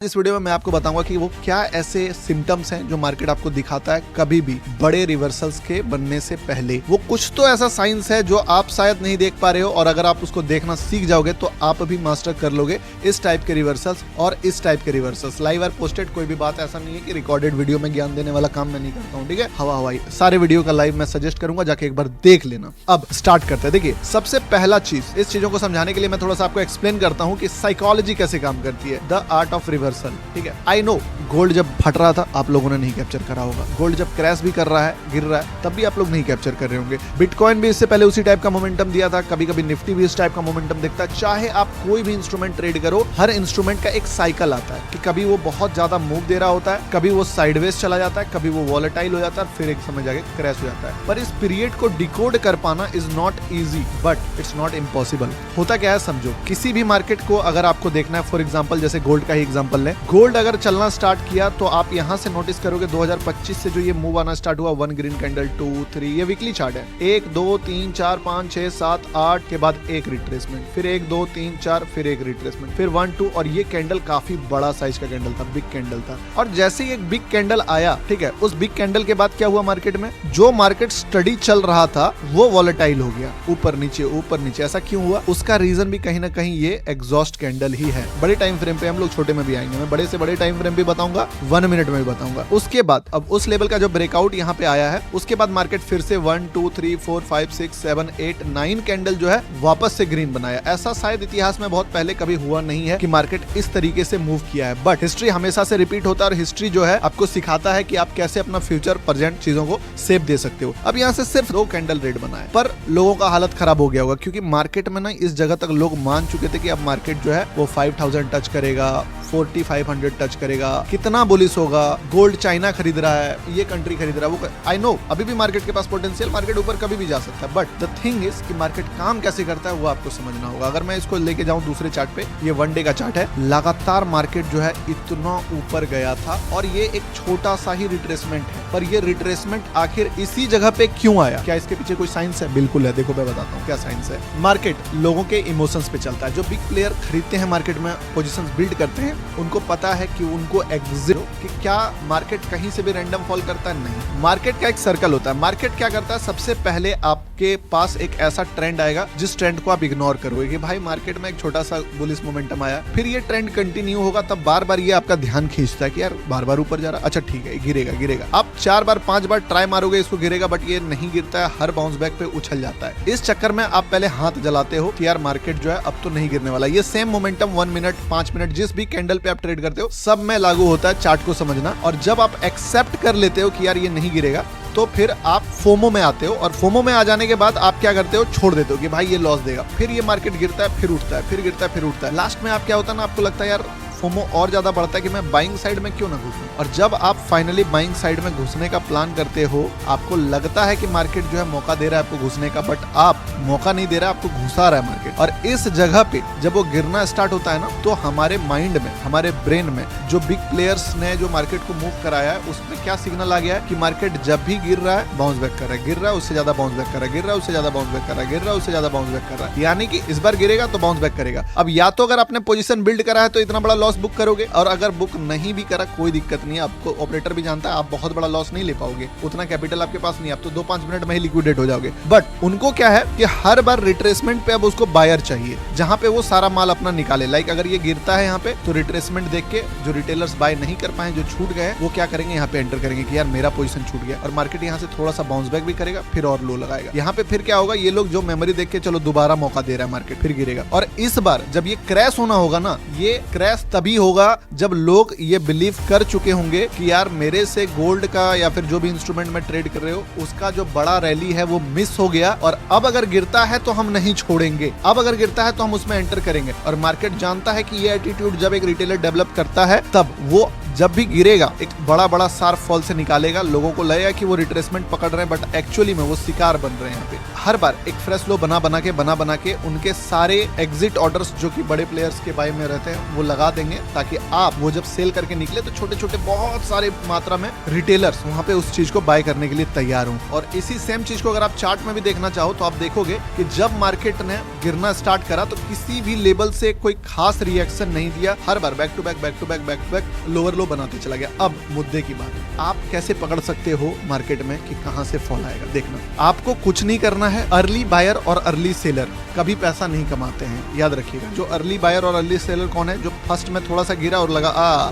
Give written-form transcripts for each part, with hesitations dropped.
इस वीडियो में मैं आपको बताऊंगा कि वो क्या ऐसे सिम्टम्स हैं जो मार्केट आपको दिखाता है कभी भी बड़े रिवर्सल्स के बनने से पहले। वो कुछ तो ऐसा साइंस है जो आप शायद नहीं देख पा रहे हो, और अगर आप उसको देखना सीख जाओगे तो आप भी मास्टर कर लोगे इस टाइप के रिवर्सल्स और इस टाइप के रिवर्सल्स। लाइव और पोस्टेड कोई भी बात ऐसा नहीं है कि रिकॉर्डेड वीडियो में ज्ञान देने वाला काम मैं नहीं करता हूँ, ठीक है। हवाई सारे वीडियो का लाइव मैं सजेस्ट करूंगा, जाके एक बार देख लेना। अब स्टार्ट करते हैं। देखिए, सबसे पहला चीज, इस चीजों को समझाने के लिए मैं थोड़ा सा आपको एक्सप्लेन करता हूँ कि साइकोलॉजी कैसे काम करती है, द आर्ट ऑफ रिवर्सल, ठीक है। आई नो गोल्ड जब फट रहा था आप लोगों ने नहीं कैप्चर करा होगा, गोल्ड जब क्रैश भी कर रहा है, गिर रहा है, तब भी आप लोग नहीं कैप्चर कर रहे होंगे। बिटकॉइन भी इससे पहले उसी टाइप का मोमेंटम दिया था, कभी कभी निफ्टी भी इस टाइप का मोमेंटम दिखता है। चाहे आप कोई भी इंस्ट्रूमेंट ट्रेड करो, हर इंस्ट्रूमेंट का एक साइकिल आता है कि कभी वो बहुत ज्यादा मूव दे रहा होता है, कभी वो साइडवेज चला जाता है, कभी वो वॉलेटाइल हो जाता है, फिर एक समय जाके क्रैश हो जाता है। पर इस पीरियड को डिकोड कर पाना is not easy, but it's not impossible. होता क्या है समझो, किसी भी मार्केट को अगर आपको देखना है, फॉर एग्जांपल जैसे गोल्ड का ही एग्जांपल लें, गोल्ड अगर चलना स्टार्ट किया तो आप यहां से नोटिस करोगे 2025 से जो ये मूव आना स्टार्ट हुआ, 1 ग्रीन कैंडल 2 3, ये वीकली चार्ट है, 1 2 3 4 5 6 7 8 के बाद एक रिट्रेसमेंट, फिर 1 2 3 4, फिर एक रिट्रेसमेंट, फिर 1 2, और ये कैंडल काफी बड़ा साइज का कैंडल था, बिग कैंडल था। और जैसे ही एक बिग कैंडल आया, ठीक है, उस बिग कैंडल के बाद क्या हुआ मार्केट में, जो मार्केट स्टडी चल रहा था वो वॉलेटाइल हो गया, ऊपर नीचे। ऐसा क्यों हुआ? उसका रीजन भी कहीं ना कहीं ये एग्जॉस्ट कैंडल ही है। बड़े टाइम फ्रेम पे, हम लोग छोटे में भी आएंगे, मैं बड़े से बड़े टाइम फ्रेम भी बताऊंगा, 1 मिनट में भी बताऊंगा। उसके बाद अब उस लेवल का जो ब्रेकआउट यहाँ पे आया है, उसके बाद मार्केट फिर से 1 2 3 4 5 6 7 8 9 कैंडल जो है वापस से ग्रीन बनाया। ऐसा शायद इतिहास में बहुत पहले कभी हुआ नहीं है कि मार्केट इस तरीके से मूव किया है, बट हिस्ट्री हमेशा से रिपीट होता है, और हिस्ट्री जो है आपको सिखाता है कि आप कैसे अपना फ्यूचर प्रेजेंट चीजों को सेव दे सकते हो। अब यहाँ से सिर्फ 2 कैंडल रेड बना है, पर लोगों का हालत खराब हो गया होगा, क्योंकि मार्केट में ना इस जगह तक लोग मान चुके थे कि अब मार्केट जो है वो 5000 टच करेगा, 4500 टच करेगा, कितना बुलिश होगा, गोल्ड चाइना खरीद रहा है, ये कंट्री खरीद रहा है, वो आई नो अभी भी मार्केट के पास पोटेंशियल, मार्केट ऊपर कभी भी जा सकता है, बट द थिंग इज कि मार्केट काम कैसे करता है वो आपको समझना होगा। अगर मैं इसको लेके जाऊं दूसरे चार्ट पे, ये 1 डे का चार्ट है, लगातार मार्केट जो है इतना ऊपर गया था, और ये एक छोटा सा ही रिट्रेसमेंट है, पर ये रिट्रेसमेंट आखिर इसी जगह पे क्यों आया? क्या इसके पीछे कोई साइंस है? बिल्कुल है, देखो मैं बताता हूँ क्या साइंस है। मार्केट लोगों के इमोशंस पे चलता है। जो बिग प्लेयर खरीदते हैं मार्केट में, पोजीशंस बिल्ड करते हैं, उनको पता है कि उनको एग्जिट कि क्या मार्केट कहीं से भी रैंडम फॉल करता है? नहीं, मार्केट का एक सर्कल होता है। मार्केट क्या करता है, सबसे पहले आपके पास एक ऐसा ट्रेंड आएगा जिस ट्रेंड को आप इग्नोर करोगे कि भाई मार्केट में एक छोटा सा बुलिश मोमेंटम आया, फिर ये ट्रेंड कंटिन्यू होगा, तब बार बार ये आपका ध्यान खींचता है कि यार बार बार ऊपर जा रहा, अच्छा ठीक है गिरेगा। आप 4 बार 5 बार ट्राई मारोगे इसको गिरेगा, बट ये नहीं गिरता है, हर बाउंस बैक पे उछल जाता है। इस चक्कर में आप पहले हाथ जलाते हो कि यार मार्केट जो है अब तो नहीं गिरने वाला। ये सेम मोमेंटम 1 मिनट 5 मिनट जिस भी कैंडल पे आप ट्रेड करते हो सब में लागू होता है, चार्ट को समझना। और जब आप एक्सेप्ट कर लेते हो कि यार ये नहीं गिरेगा, तो फिर आप फोमो में आते हो, और फोमो में आ जाने के बाद आप क्या करते हो, छोड़ देते हो कि भाई ये लॉस देगा, फिर ये मार्केट गिरता है, फिर उठता है, फिर गिरता है, फिर उठता है। लास्ट में आप क्या होता है ना, आपको लगता है यार फोमो और ज्यादा बढ़ता है कि मैं बाइंग साइड में क्यों ना घुसूं। और जब आप फाइनली बाइंग साइड में घुसने का प्लान करते हो, आपको लगता है कि मार्केट जो है मौका दे रहा है आपको घुसने का, बट आप मौका नहीं दे रहा, आपको घुसा रहा है मार्केट। और इस जगह पे जब वो गिरना स्टार्ट होता है ना, तो हमारे माइंड में, हमारे ब्रेन में जो बिग प्लेयर्स ने जो मार्केट को मूव कराया है, उसमें क्या सिग्नल आ गया है कि मार्केट जब भी गिर रहा है बाउंस बैक कर रहा है, गिर रहा है उससे ज्यादा बाउंस बैक कर रहा है, गिर रहा है उससे ज्यादा बाउंस बैक कर रहा है, गिर रहा है उससे ज्यादा बाउंस बैक कर रहा है, यानी कि इस बार गिरेगा तो बाउंस बैक करेगा। अब या तो अगर आपने पोजीशन बिल्ड करा है तो इतना बड़ा लॉस बुक करोगे, और अगर बुक नहीं भी करा कोई दिक्कत नहीं है, आपको ऑपरेटर भी जानता है आप बहुत बड़ा लॉस नहीं ले पाओगे, उतना कैपिटल आपके पास नहीं, आप तो 2-5 मिनट में ही लिक्विडेट हो जाओगे। बट उनको क्या है कि हर बार रिट्रेसमेंट पे अब उसको बायर चाहिए, जहां पे वो सारा माल अपना निकाले। लाइक अगर ये गिरता है यहाँ पे, तो रिट्रेसमेंट देख के जो रिटेलर्स बाय नहीं कर पाए, जो छूट गए, वो क्या करेंगे, यहाँ पे एंटर करेंगे कि यार मेरा पोजीशन छूट गया, और मार्केट यहाँ से थोड़ा सा बाउंस बैक भी करेगा, फिर और लो लगाएगा। यहाँ पे फिर क्या होगा, ये लोग जो मेमोरी देख के चलो दोबारा मौका दे रहा है मार्केट, फिर गिरेगा। और इस बार जब ये क्रैश होना होगा ना, ये क्रैश तभी होगा जब लोग ये बिलीव कर चुके होंगे कि यार मेरे से गोल्ड का या फिर जो भी इंस्ट्रूमेंट में ट्रेड कर रहे हो उसका जो बड़ा रैली है वो मिस हो गया, और अब अगर गिरता है तो हम नहीं छोड़ेंगे, अब अगर गिरता है तो हम उसमें एंटर करेंगे। और मार्केट जानता है कि ये एटीट्यूड जब एक रिटेलर डेवलप करता है, तब वो जब भी गिरेगा एक बड़ा बड़ा शार्प फॉल से निकालेगा, लोगों को लगेगा कि वो रिट्रेसमेंट पकड़ रहे हैं, बट एक्चुअली में वो शिकार बन रहे हैं। यहाँ पे हर बार एक फ्रेश लो बना बना के उनके सारे एग्जिट ऑर्डर्स जो कि बड़े प्लेयर्स के बाय में रहते हैं वो लगा देंगे, ताकि आप वो जब सेल करके निकले तो छोटे छोटे बहुत सारे मात्रा में रिटेलर्स वहाँ पे उस चीज को बाय करने के लिए तैयार हों। और इसी सेम चीज को अगर आप चार्ट में भी देखना चाहो तो आप देखोगे कि जब मार्केट ने गिरना स्टार्ट करा तो किसी भी लेवल से कोई खास रिएक्शन नहीं दिया, हर बार back to back lower low बनाते चला गया। अब मुद्दे की बात, आप कैसे पकड़ सकते हो मार्केट में कि कहां से फॉल आएगा? देखना, आपको कुछ नहीं करना है। अर्ली बायर और अर्ली सेलर कभी पैसा नहीं कमाते हैं, याद रखिएगा। जो अर्ली बायर और अर्ली सेलर कौन है? जो फर्स्ट में थोड़ा सा गिरा और लगा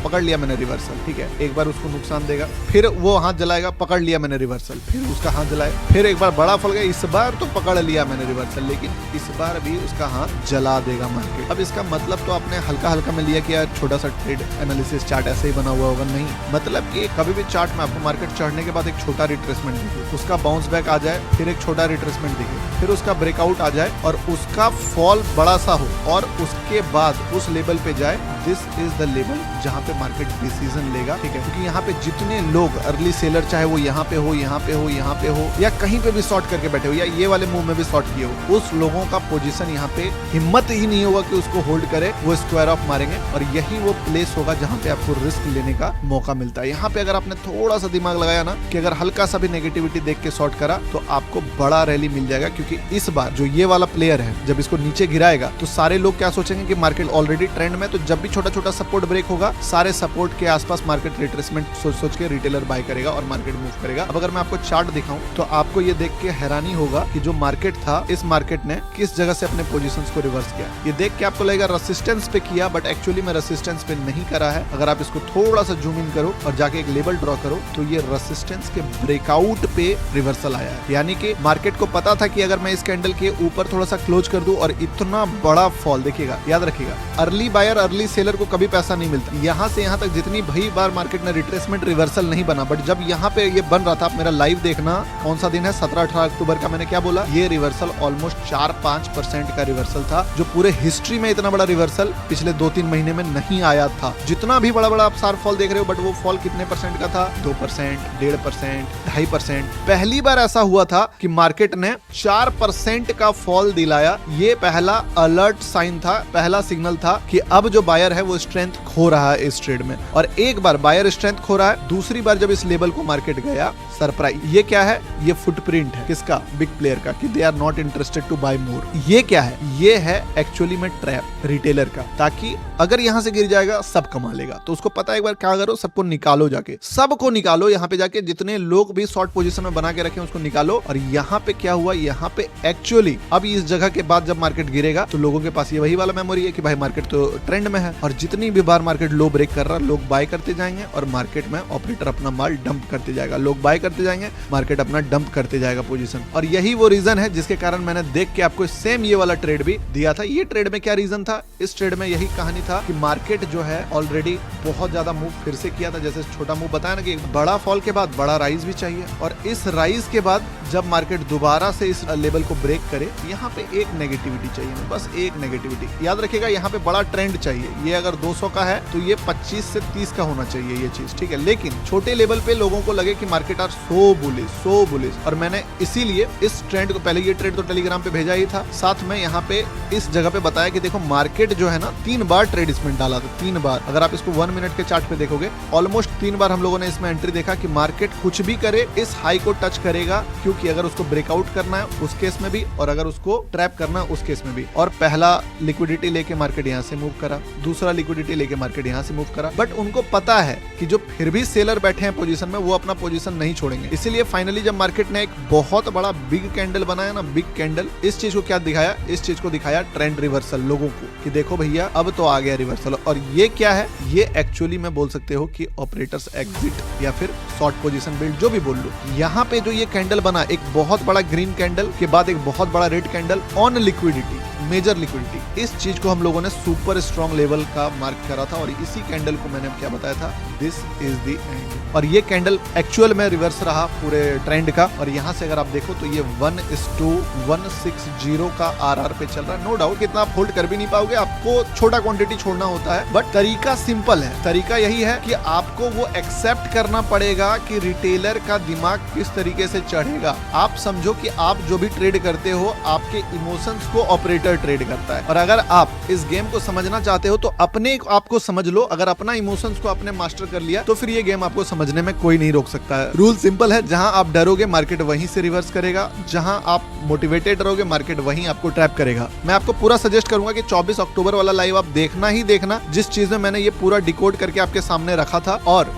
पकड़ लिया मैंने रिवर्सल, ठीक है, एक बार उसको नुकसान देगा, फिर वो हाथ जलाएगा, पकड़ लिया मैंने रिवर्सल, फिर उसका हाथ जलाएगा, फिर एक बार बड़ा फॉल गया, इस बार तो पकड़ लिया मैंने रिवर्सल, लेकिन इस बार भी उसका हाथ जला देगा मार्केट। अब इसका मतलब तो आपने हल्का हल्का में लिया कि यार छोटा सा ट्रेड एनालिसिस चार्ट ऐसे ही बना हुआ होगा, नहीं। मतलब कि कभी भी चार्ट में आपको मार्केट चढ़ने के बाद एक छोटा रिट्रेसमेंट दिखे, उसका बाउंस बैक आ जाए, फिर एक छोटा रिट्रेसमेंट दिखे, फिर उसका ब्रेकआउट आ जाए और उसका फॉल बड़ा सा हो और उसके बाद उस लेवल पे जाए, दिस इज द लेवल जहाँ पे मार्केट डिसीजन लेगा, ठीक है। क्योंकि यहाँ पे जितने लोग अर्ली सेलर, चाहे वो यहाँ पे हो, यहाँ पे हो, यहाँ पे हो, या कहीं पे भी शॉर्ट करके बैठे हो, या ये वाले मूव में भी शॉर्ट किए हो, उस लोगों का पोजीशन यहाँ पे हिम्मत ही नहीं होगा कि उसको होल्ड करे, वो स्क्वायर ऑफ मारेंगे और यही वो प्लेस होगा जहाँ पे आपको रिस्क लेने का मौका मिलता है। यहाँ पे अगर आपने थोड़ा सा दिमाग लगाया ना कि अगर हल्का सा भी नेगेटिविटी देख के शॉर्ट करा तो आपको बड़ा रैली मिल जाएगा। क्योंकि इस बार जो ये वाला प्लेयर है जब इसको नीचे गिराएगा तो सारे लोग क्या सोचेंगे कि मार्केट ऑलरेडी ट्रेंड में, तो जब भी छोटा छोटा सपोर्ट ब्रेक होगा सारे सपोर्ट के आसपास मार्केट रिट्रेसमेंट सोच के रिटेलर बाय करेगा और मार्केट मूव करेगा। अब अगर मैं आपको चार्ट दिखाऊं तो आपको ये देख के हैरानी होगा कि जो मार्केट था, इस मार्केट ने किस जगह से अपने पोजीशंस को रिवर्स किया। ये देख के आपको लगेगा रेसिस्टेंस पे किया, बट एक्चुअली में रेसिस्टेंस पे नहीं करा है। अगर आप इसको थोड़ा सा जूम इन करो और जाके एक लेवल ड्रॉ करो तो ये रेसिस्टेंस के ब्रेकआउट पे रिवर्सल आया है। यानी कि मार्केट को पता था कि अगर मैं इस कैंडल के ऊपर थोड़ा सा क्लोज कर दूं और इतना बड़ा फॉल, देखिएगा, याद रखिएगा, अर्ली बायर अर्ली सेलर को कभी पैसा नहीं मिलता। यहाँ से यहाँ तक जितनी भी बार मार्केट ने रिट्रेसमेंट रिवर्सल नहीं बना, बट जब यहाँ पे ये बन रहा था, आप मेरा लाइव देखना, कौन सा दिन है, 17-18 अक्टूबर का, मैंने क्या बोला, ये रिवर्सल ऑलमोस्ट 4-5% का रिवर्सल था, जो पूरे हिस्ट्री में इतना बड़ा रिवर्सल पिछले 2-3 महीने में नहीं आया था। जितना भी बड़ा बड़ा आप शार्प फॉल देख रहे हो, बट वो फॉल कितने परसेंट का था? 2%, 1.5%, 2.5%। पहली बार ऐसा हुआ था कि मार्केट ने 4% का फॉल दिलाया। ये पहला अलर्ट साइन था, पहला सिग्नल था कि अब जो बायर है वो स्ट्रेंथ खो रहा है इस ट्रेड में। और एक बार बायर स्ट्रेंथ खो रहा है, दूसरी बार जब इस लेवल को मार्केट गया, सरप्राइज, ये क्या है? ये फुटप्रिंट है किसका? बिग प्लेयर का, कि they are not interested to buy more. ये क्या है? ये है एक्चुअली में ट्रैप रिटेलर का, ताकि अगर यहाँ से गिर जाएगा सब कमा लेगा। तो उसको पता है, एक बार क्या करो, सबको निकालो, जाके सबको निकालो, यहाँ पे जाके जितने लोग भी शॉर्ट पोजीशन में बना के रखे उसको निकालो। और यहाँ पे क्या हुआ, यहाँ पे एक्चुअली अब इस जगह के बाद जब मार्केट गिरेगा तो लोगों के पास ये वही वाला मेमोरी है कि भाई मार्केट तो ट्रेंड में है, और जितनी भी बार मार्केट लो ब्रेक कर रहा, लोग बाय करते जाएंगे और मार्केट में ऑपरेटर अपना माल डंप करते जाएगा। लोग बाय करते जाएंगे, मार्केट अपना डंप करते जाएगा पोजीशन। और यही वो रीजन है जिसके कारण मैंने देख के आपको सेम ये वाला ट्रेड भी दिया था। ये ट्रेड में क्या रीजन था? इस ट्रेड में यही कहानी था कि मार्केट जो है ऑलरेडी बहुत ज्यादा मूव फिर से किया था। जैसे छोटा मूव बताया ना कि बड़ा फॉल के बाद बड़ा राइज भी चाहिए, और इस राइज के बाद जब मार्केट दोबारा से इस लेवल को ब्रेक करे, यहाँ पे एक नेगेटिविटी चाहिए, बस एक नेगेटिविटी। याद रखिएगा, यहाँ पे बड़ा ट्रेंड चाहिए। ये अगर 200 का है तो ये 25 से 30 का होना चाहिए ये चीज, ठीक है। लेकिन छोटे लेवल पे लोगों को लगे कि मार्केट आर सो बुलिश, और मैंने इसीलिए इस ट्रेंड को, पहले ये ट्रेंड तो टेलीग्राम पे भेजा ही था, साथ में यहाँ पे इस जगह पे बताया कि देखो मार्केट जो है ना 3 बार ट्रेड इसमें डाला था, 3 बार। अगर आप इसको 1 मिनट के चार्ट पे देखोगे, ऑलमोस्ट 3 बार हम लोगों ने इसमें एंट्री देखा कि मार्केट कुछ भी करे इस हाई को टच करेगा, क्योंकि अगर उसको ब्रेकआउट करना है उस केस में भी, और अगर उसको ट्रैप करना है उस केस में भी। और पहला लिक्विडिटी लेके मार्केट यहाँ से मूव करा, दूसरा लिक्विडिटी लेके मार्केट यहाँ से मूव करा, बट उनको पता है कि जो फिर भी सेलर बैठे हैं पोजीशन में, वो अपना पोजीशन नहीं छोड़ेंगे। इसीलिए फाइनली जब मार्केट ने एक बहुत बड़ा बिग कैंडल बनाया ना, बिग कैंडल, इस चीज को क्या दिखाया? इस चीज को दिखाया ट्रेंड रिवर्सल लोगों को, कि देखो भैया अब तो आ गया रिवर्सल। और ये क्या है? ये एक्चुअली में बोल सकते हो कि ऑपरेटर्स एग्जिट या फिर शॉर्ट पोजीशन बिल्ड, जो भी बोल लो। यहाँ पे जो ये कैंडल बना, एक बहुत बड़ा ग्रीन कैंडल के बाद एक बहुत बड़ा red candle on liquidity, major liquidity. इस चीज को हम लोगों ने सुपर स्ट्रॉन्ग लेवल का मार्क करा था और इसी कैंडल को मैंने क्या बताया था, दिस इज द एंड। और ये कैंडल एक्चुअल में रिवर्स रहा पूरे ट्रेंड का। और यहाँ से अगर आप देखो तो ये 1:160 का आरआर पे चल रहा है। नो डाउट कितना आप होल्ड कर भी नहीं पाओगे, आपको छोटा क्वांटिटी छोड़ना होता है, बट तरीका सिंपल है। तरीका यही है कि आपको वो एक्सेप्ट करना पड़ेगा कि रिटेलर का दिमाग किस तरीके से चढ़ेगा। आप समझो कि आप जो भी ट्रेड करते हो, आपके इमोशंस को ऑपरेटर ट्रेड करता है। और अगर आप इस गेम को समझना चाहते हो तो अपने आप को समझ लो। अगर अपना इमोशंस को आपने मास्टर कर लिया तो फिर ये गेम आपको समझने में कोई नहीं रोक सकता है। रूल सिंपल है, जहां आप डरोगे मार्केट वहीं से रिवर्स करेगा, जहां आप मोटिवेटेड रहोगे मार्केट वहीं आपको ट्रैप करेगा। मैं आपको पूरा सजेस्ट करूंगा कि 24 अक्टूबर वाला लाइव आप देखना ही देखना, जिस चीज में मैंने ये पूरा डिकोड करके आपके सामने रखा था। और